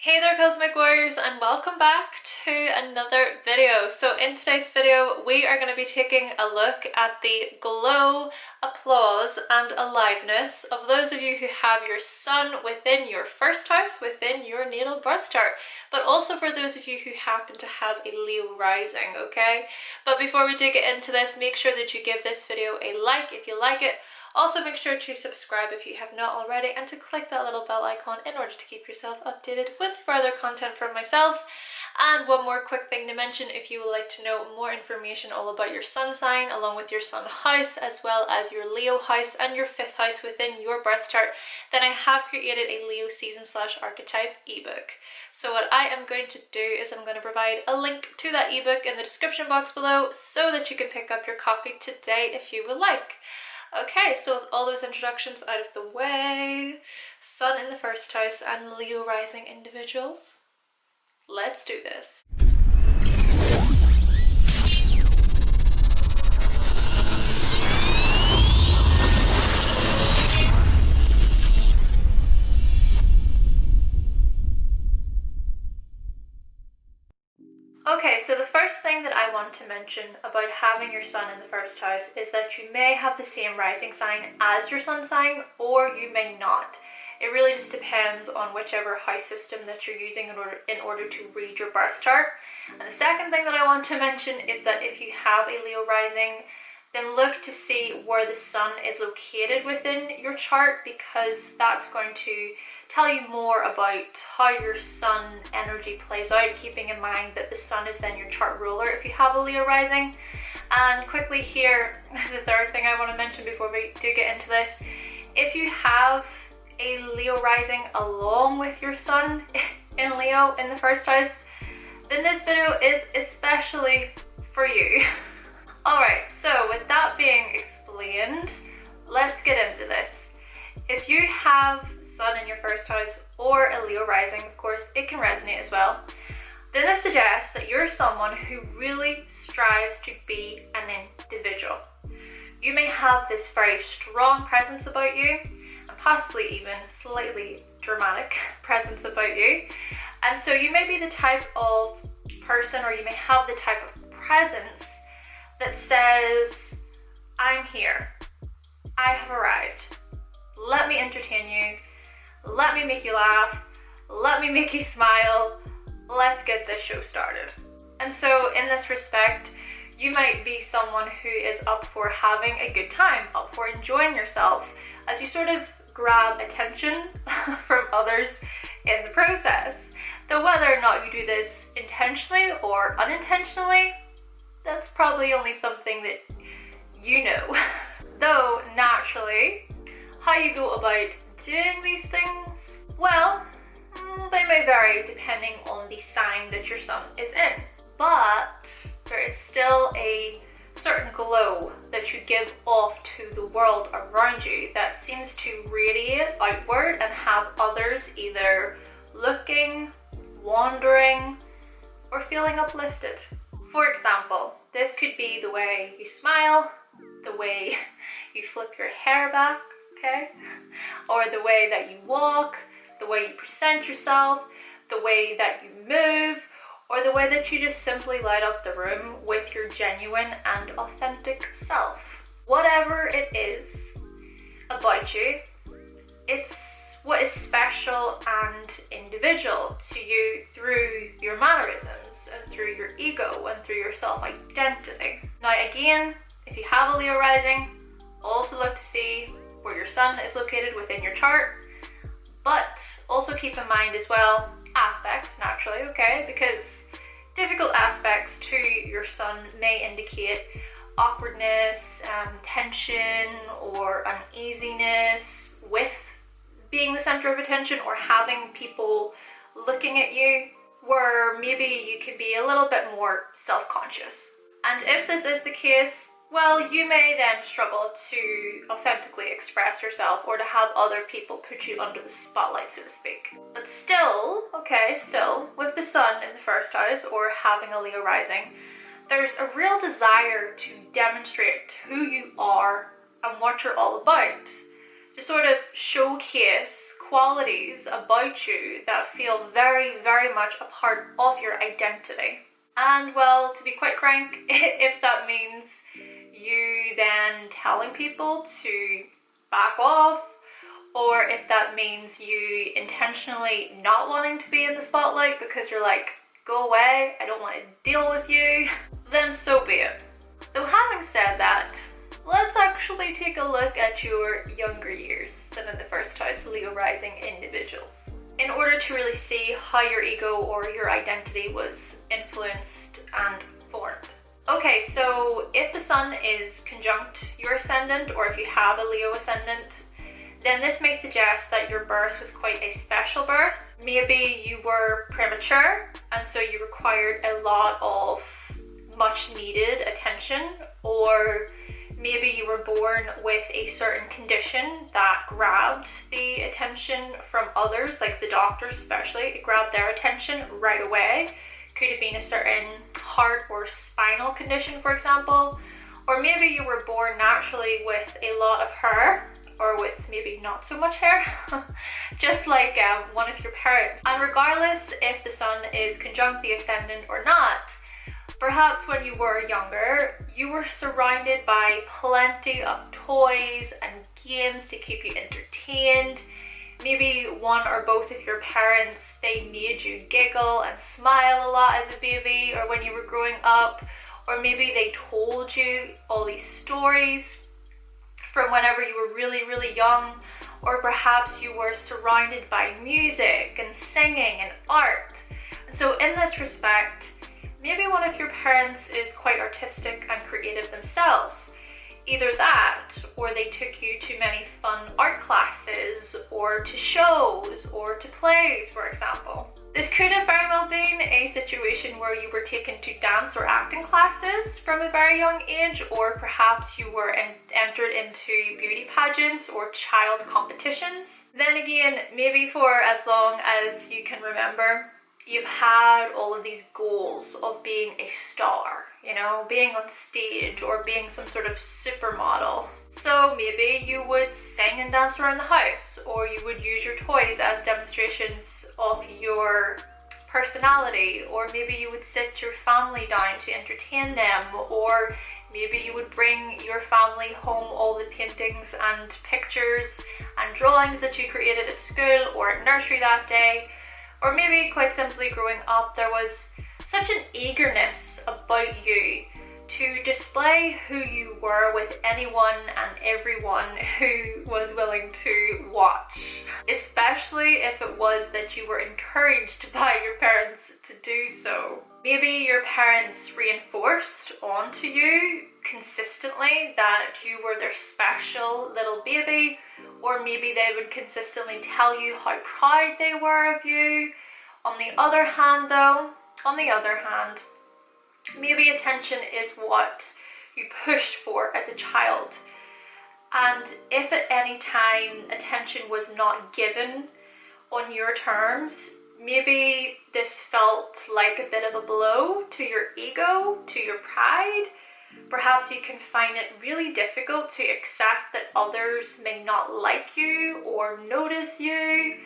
Hey there Cosmic Warriors, and welcome back to another video. So in today's video we are going to be taking a look at the glow, applause and aliveness of those of you who have your sun within your first house, within your natal birth chart, but also for those of you who happen to have a Leo rising, okay? But before we do get into this, make sure that you give this video a like if you like it. Also make sure to subscribe if you have not already, and to click that little bell icon in order to keep yourself updated with further content from myself. And one more quick thing to mention, if you would like to know more information all about your sun sign along with your sun house, as well as your Leo house and your 5th house within your birth chart, then I have created a Leo season/archetype ebook. So what I am going to do is I'm going to provide a link to that ebook in the description box below so that you can pick up your copy today if you would like. Okay, so with all those introductions out of the way, Sun in the first house and Leo rising individuals, let's do this. Okay, so the first thing that I want to mention about having your sun in the first house is that you may have the same rising sign as your sun sign, or you may not. It really just depends on whichever house system that you're using in order to read your birth chart. And the second thing that I want to mention is that if you have a Leo rising, then look to see where the sun is located within your chart, because that's going to tell you more about how your sun energy plays out, keeping in mind that the sun is then your chart ruler if you have a Leo rising. And quickly here, the third thing I want to mention before we do get into this, if you have a Leo rising along with your sun in Leo in the first house, then this video is especially for you. Alright, so with that being explained, let's get into this. If you have sun in your first house or a Leo rising, of course it can resonate as well, then this suggests that you're someone who really strives to be an individual. You may have this very strong presence about you, and possibly even slightly dramatic presence about you. And so you may be the type of person, or you may have the type of presence that says, I'm here, I have arrived, let me entertain you, let me make you laugh, let me make you smile, let's get this show started. And so in this respect, you might be someone who is up for having a good time, up for enjoying yourself, as you sort of grab attention from others in the process. Though whether or not you do this intentionally or unintentionally, that's probably only something that you know. Though naturally, how you go about doing these things, well, they may vary depending on the sign that your sun is in. But there is still a certain glow that you give off to the world around you that seems to radiate outward and have others either looking, wandering, or feeling uplifted. For example, this could be the way you smile, the way you flip your hair back, okay? Or the way that you walk, the way you present yourself, the way that you move, or the way that you just simply light up the room with your genuine and authentic self. Whatever it is about you, it's what is special and individual to you through your mannerisms and through your ego and through your self-identity. Now again, if you have a Leo rising, also look to see where your sun is located within your chart, but also keep in mind as well aspects, naturally, okay, because difficult aspects to your sun may indicate awkwardness, tension, or uneasiness with being the center of attention or having people looking at you, where maybe you could be a little bit more self-conscious. And if this is the case, well, you may then struggle to authentically express yourself or to have other people put you under the spotlight, so to speak. But still, with the sun in the first house or having a Leo rising, there's a real desire to demonstrate who you are and what you're all about. to sort of showcase qualities about you that feel very, very much a part of your identity. And well, to be quite frank, if that means you then telling people to back off, or if that means you intentionally not wanting to be in the spotlight because you're like, go away, I don't want to deal with you, then so be it. Though having said that, let's actually take a look at your younger years than in the first house, Leo rising individuals, in order to really see how your ego or your identity was influenced and formed. Okay, so if the sun is conjunct your ascendant, or if you have a Leo ascendant, then this may suggest that your birth was quite a special birth. Maybe you were premature, and so you required a lot of much needed attention, or maybe you were born with a certain condition that grabbed the attention from others, like the doctors especially. It grabbed their attention right away. Could have been a certain heart or spinal condition, for example. Or maybe you were born naturally with a lot of hair, or with maybe not so much hair, just like one of your parents. And regardless if the sun is conjunct the ascendant or not, perhaps when you were younger, you were surrounded by plenty of toys and games to keep you entertained. Maybe one or both of your parents, they made you giggle and smile a lot as a baby or when you were growing up, or maybe they told you all these stories from whenever you were really, really young, or perhaps you were surrounded by music and singing and art. And so in this respect, maybe one of your parents is quite artistic and creative themselves. Either that, or they took you to many fun art classes, or to shows, or to plays, for example. This could have very well been a situation where you were taken to dance or acting classes from a very young age, or perhaps you were entered into beauty pageants or child competitions. Then again, maybe for as long as you can remember, you've had all of these goals of being a star, you know, being on stage or being some sort of supermodel. So maybe you would sing and dance around the house, or you would use your toys as demonstrations of your personality, or maybe you would sit your family down to entertain them, or maybe you would bring your family home all the paintings and pictures and drawings that you created at school or at nursery that day. Or maybe quite simply growing up, there was such an eagerness about you to display who you were with anyone and everyone who was willing to watch. Especially if it was that you were encouraged by your parents to do so. Maybe your parents reinforced onto you consistently that you were their special little baby, or maybe they would consistently tell you how proud they were of you. On the other hand though, maybe attention is what you pushed for as a child. And if at any time attention was not given on your terms, maybe this felt like a bit of a blow to your ego, to your pride. Perhaps you can find it really difficult to accept that others may not like you or notice you,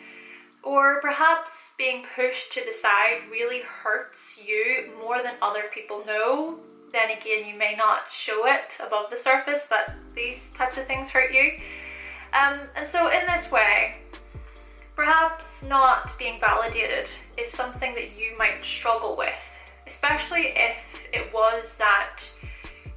or perhaps being pushed to the side really hurts you more than other people know. Then again, you may not show it above the surface that these types of things hurt you. And so in this way, perhaps not being validated is something that you might struggle with, especially if it was that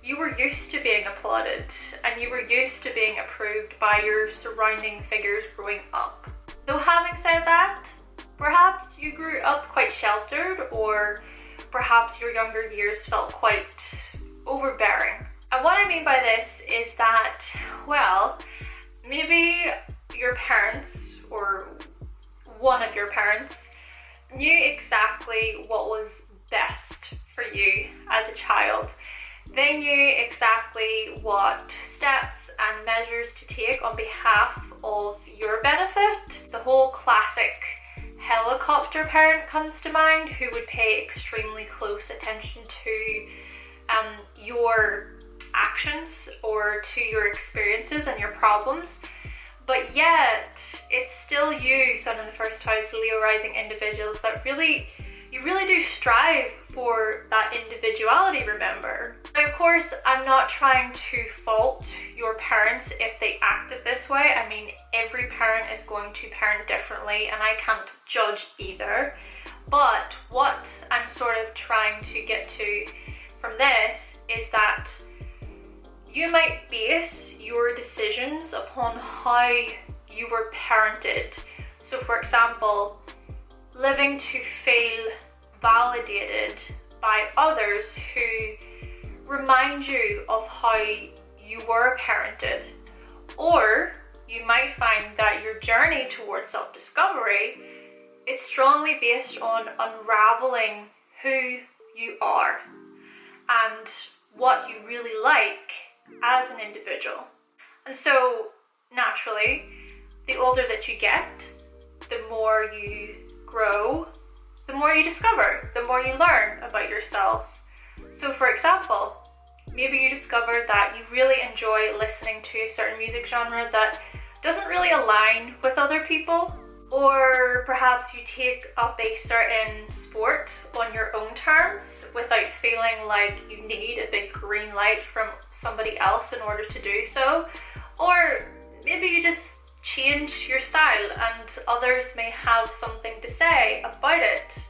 you were used to being applauded and you were used to being approved by your surrounding figures growing up. Though having said that, perhaps you grew up quite sheltered, or perhaps your younger years felt quite overbearing. And what I mean by this is that, well, maybe your parents, or one of your parents, knew exactly what was best for you as a child. They knew exactly what steps and measures to take on behalf of your benefit. The whole classic helicopter parent comes to mind, who would pay extremely close attention to your actions or to your experiences and your problems. But yet, it's still you, Sun in the first house, Leo rising individuals, that you really do strive for that individuality, remember? Now, of course, I'm not trying to fault your parents if they acted this way. I mean, every parent is going to parent differently, and I can't judge either. But what I'm sort of trying to get to from this is that you might base your decisions upon how you were parented. So for example, living to feel validated by others who remind you of how you were parented. Or you might find that your journey towards self-discovery is strongly based on unraveling who you are and what you really like as an individual. And so naturally, the older that you get, the more you grow, the more you discover, the more you learn about yourself. So for example, maybe you discovered that you really enjoy listening to a certain music genre that doesn't really align with other people. Or perhaps you take up a certain sport on your own terms without feeling like you need a big green light from somebody else in order to do so. Or maybe you just change your style and others may have something to say about it.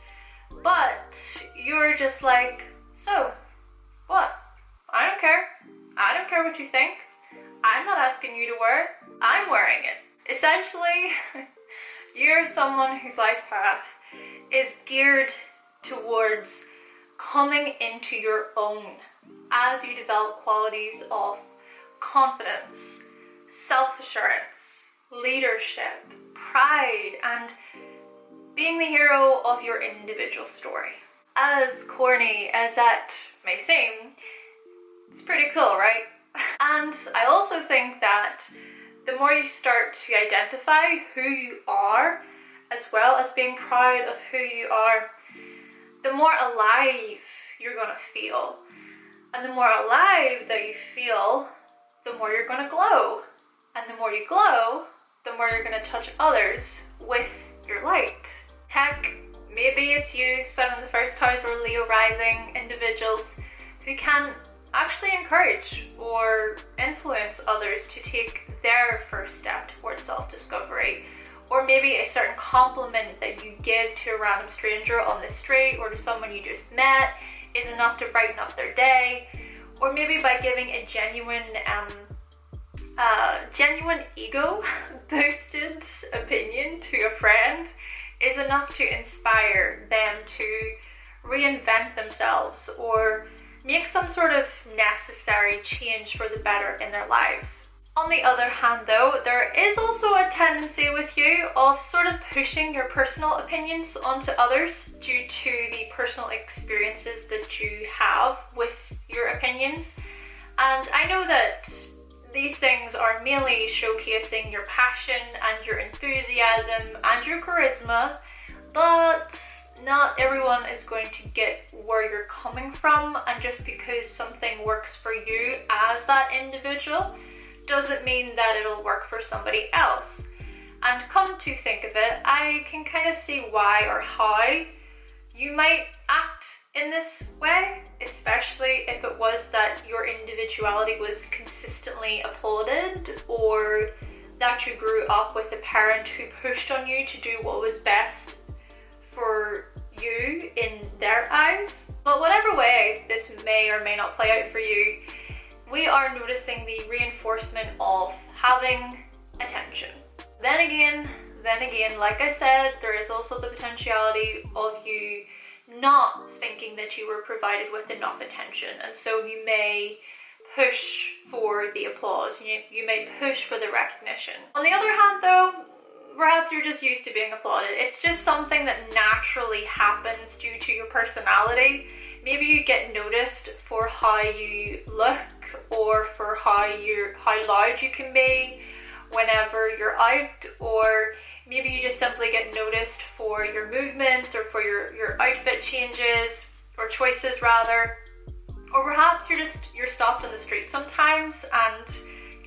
But you're just like, so what? I don't care. I don't care what you think. I'm not asking you to wear it. I'm wearing it. Essentially, you're someone whose life path is geared towards coming into your own as you develop qualities of confidence, self-assurance, leadership, pride, and being the hero of your individual story. As corny as that may seem, it's pretty cool, right? And I also think that the more you start to identify who you are, as well as being proud of who you are, the more alive you're gonna feel. And the more alive that you feel, the more you're gonna glow. And the more you glow, the more you're gonna touch others with your light. Heck, maybe it's you, Sun in the first house or Leo rising individuals who can actually encourage or influence others to take their first step towards self-discovery. Or maybe a certain compliment that you give to a random stranger on the street or to someone you just met is enough to brighten up their day. Or maybe by giving a genuine ego boosted opinion to a friend is enough to inspire them to reinvent themselves or make some sort of necessary change for the better in their lives. On the other hand though, there is also a tendency with you of sort of pushing your personal opinions onto others due to the personal experiences that you have with your opinions. And I know that these things are mainly showcasing your passion and your enthusiasm and your charisma, but not everyone is going to get where you're coming from, and just because something works for you as that individual doesn't mean that it'll work for somebody else. And come to think of it, I can kind of see why or how you might act in this way, especially if it was that your individuality was consistently applauded, or that you grew up with a parent who pushed on you to do what was best for you in their eyes. But whatever way this may or may not play out for you, we are noticing the reinforcement of having attention. Then again, like I said, there is also the potentiality of you not thinking that you were provided with enough attention, and so you may push for the applause, you may push for the recognition. On the other hand though, perhaps you're just used to being applauded. It's just something that naturally happens due to your personality. Maybe you get noticed for how you look or for how loud you can be whenever you're out, or maybe you just simply get noticed for your movements or for your outfit changes or choices rather. Or perhaps you're stopped on the street sometimes and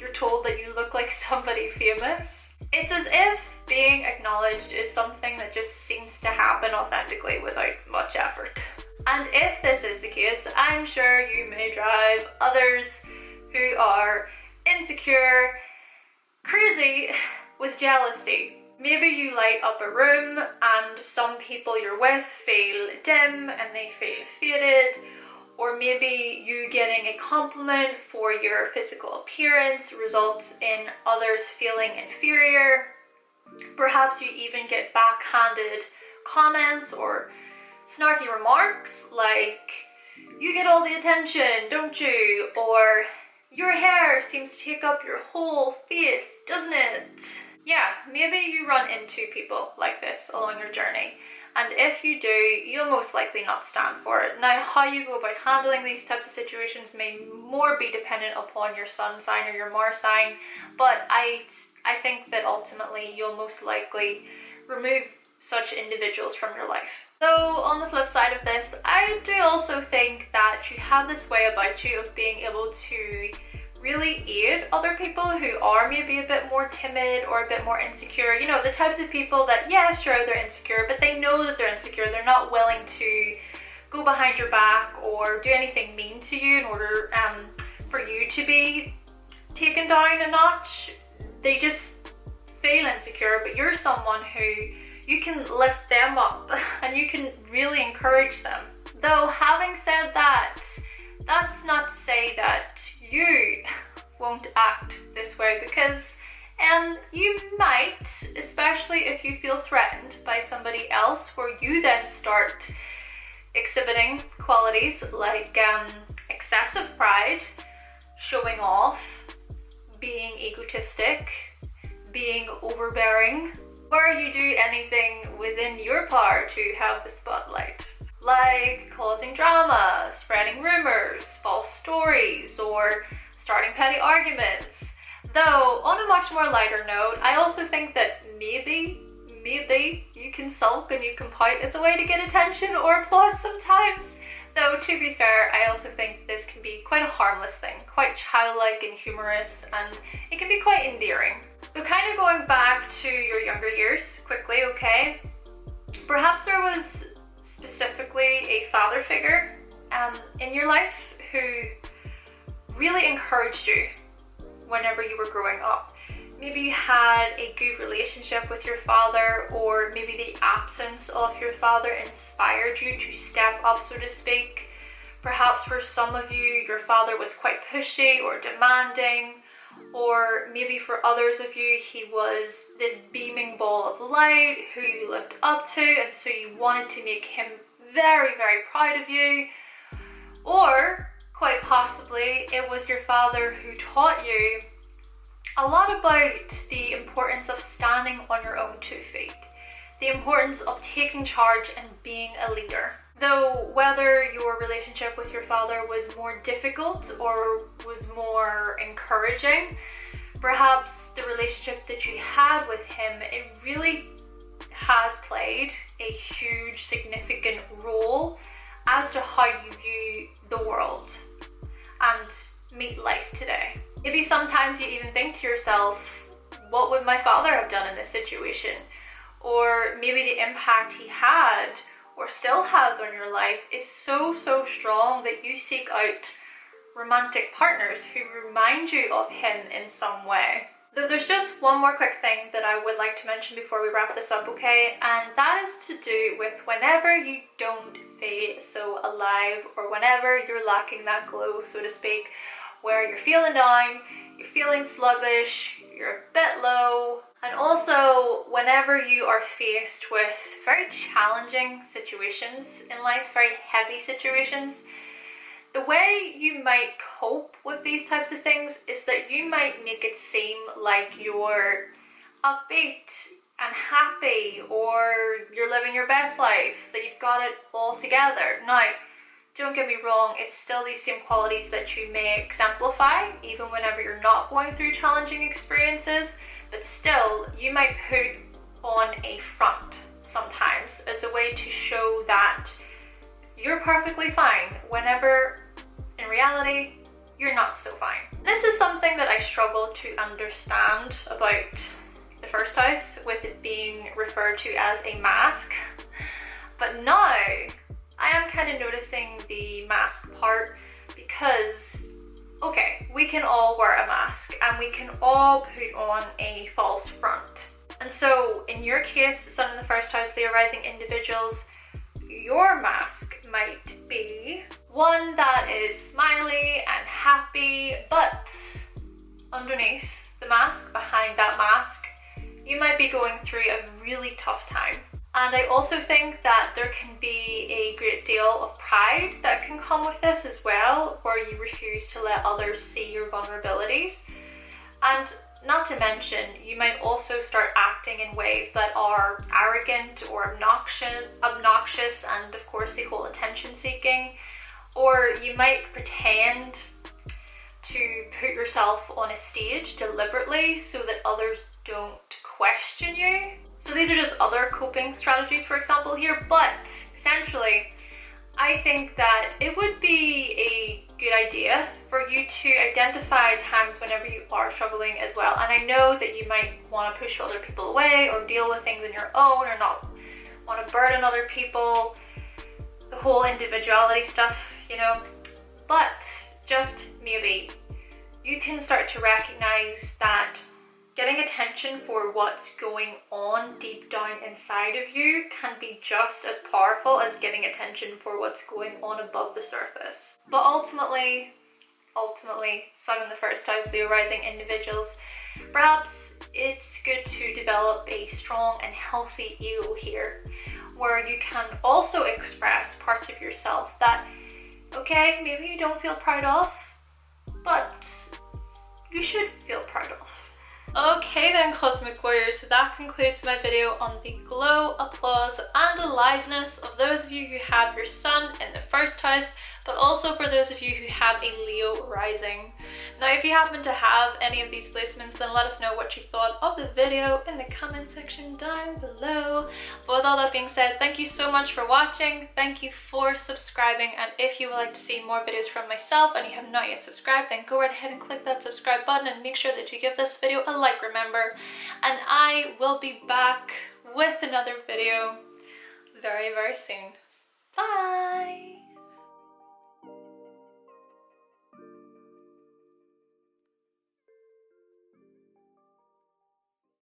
you're told that you look like somebody famous. It's as if being acknowledged is something that just seems to happen authentically without much effort. And if this is the case, I'm sure you may drive others who are insecure crazy with jealousy. Maybe you light up a room and some people you're with feel dim and they feel faded, or maybe you getting a compliment for your physical appearance results in others feeling inferior. Perhaps you even get backhanded comments or snarky remarks like, "You get all the attention, don't you?" Or, "Your hair seems to take up your whole face, doesn't it?" Yeah, maybe you run into people like this along your journey, and if you do, you'll most likely not stand for it. Now, how you go about handling these types of situations may more be dependent upon your sun sign or your Mars sign, but I think that ultimately you'll most likely remove such individuals from your life. So on the flip side of this, I do also think that you have this way about you of being able to really aid other people who are maybe a bit more timid or a bit more insecure. You know, the types of people that, yeah, sure, they're insecure, but they know that they're insecure. They're not willing to go behind your back or do anything mean to you in order for you to be taken down a notch. They just feel insecure, but you're someone who you can lift them up and you can really encourage them. Though, having said that, that's not to say that you won't act this way, because you might, especially if you feel threatened by somebody else, where you then start exhibiting qualities like excessive pride, showing off, being egotistic, being overbearing, or you do anything within your power to have the spotlight, like causing drama, spreading rumors, false stories, or starting petty arguments. Though, on a much more lighter note, I also think that maybe you can sulk and you can pout as a way to get attention or applause sometimes. Though, to be fair, I also think this can be quite a harmless thing, quite childlike and humorous, and it can be quite endearing. So kind of going back to your younger years quickly, okay? Perhaps there was specifically a father figure in your life who really encouraged you whenever you were growing up. Maybe you had a good relationship with your father, or maybe the absence of your father inspired you to step up, so to speak. Perhaps for some of you, your father was quite pushy or demanding, or maybe for others of you, he was this beaming ball of light who you looked up to, and so you wanted to make him very, very proud of you. Or quite possibly it was your father who taught you a lot about the importance of standing on your own 2 feet, the importance of taking charge and being a leader. Though whether your relationship with your father was more difficult or was more encouraging, perhaps the relationship that you had with him, it really has played a huge, significant role as to how you view the world and meet life today. Maybe sometimes you even think to yourself, what would my father have done in this situation? Or maybe the impact he had or still has on your life is so strong that you seek out romantic partners who remind you of him in some way. Though there's just one more quick thing that I would like to mention before we wrap this up, okay? And that is to do with whenever you don't feel so alive, or whenever you're lacking that glow, so to speak, where you're feeling down, you're feeling sluggish, you're a bit low, and also whenever you are faced with very challenging situations in life, very heavy situations. The way you might cope with these types of things is that you might make it seem like you're upbeat and happy, or you're living your best life, that you've got it all together. Now, don't get me wrong, it's still these same qualities that you may exemplify even whenever you're not going through challenging experiences, but still you might put on a front sometimes as a way to show that you're perfectly fine, whenever in reality you're not so fine. This is something that I struggle to understand about the first house, with it being referred to as a mask. But now I am kind of noticing the mask part, because okay, we can all wear a mask and we can all put on a false front. And so in your case, Sun in the first house, Leo rising individuals, your mask might be one that is smiley and happy, but underneath the mask, behind that mask, you might be going through a really tough time. And I also think that there can be a great deal of pride that can come with this as well, where you refuse to let others see your vulnerabilities. And not to mention, you might also start acting in ways that are arrogant or obnoxious, and of course the whole attention seeking. Or you might pretend to put yourself on a stage deliberately so that others don't question you. So these are just other coping strategies, for example, here, but essentially I think that it would be a good idea for you to identify times whenever you are struggling as well. And I know that you might want to push other people away or deal with things on your own, or not want to burden other people, the whole individuality stuff, you know, but just maybe you can start to recognize that getting attention for what's going on deep down inside of you can be just as powerful as getting attention for what's going on above the surface. But ultimately, Sun in the first house, Leo rising individuals, perhaps it's good to develop a strong and healthy ego here, where you can also express parts of yourself that, okay, maybe you don't feel proud of, but you should feel proud of. Okay then, Cosmic Warriors, so that concludes my video on the glow, applause and aliveness of those of you who have your Sun in the first house, but also for those of you who have a Leo rising. Now if you happen to have any of these placements, then let us know what you thought of the video in the comment section down below. But with all that being said, thank you so much for watching, thank you for subscribing, and if you would like to see more videos from myself and you have not yet subscribed, then go right ahead and click that subscribe button and make sure that you give this video a like, remember, and I will be back with another video very, very soon. Bye!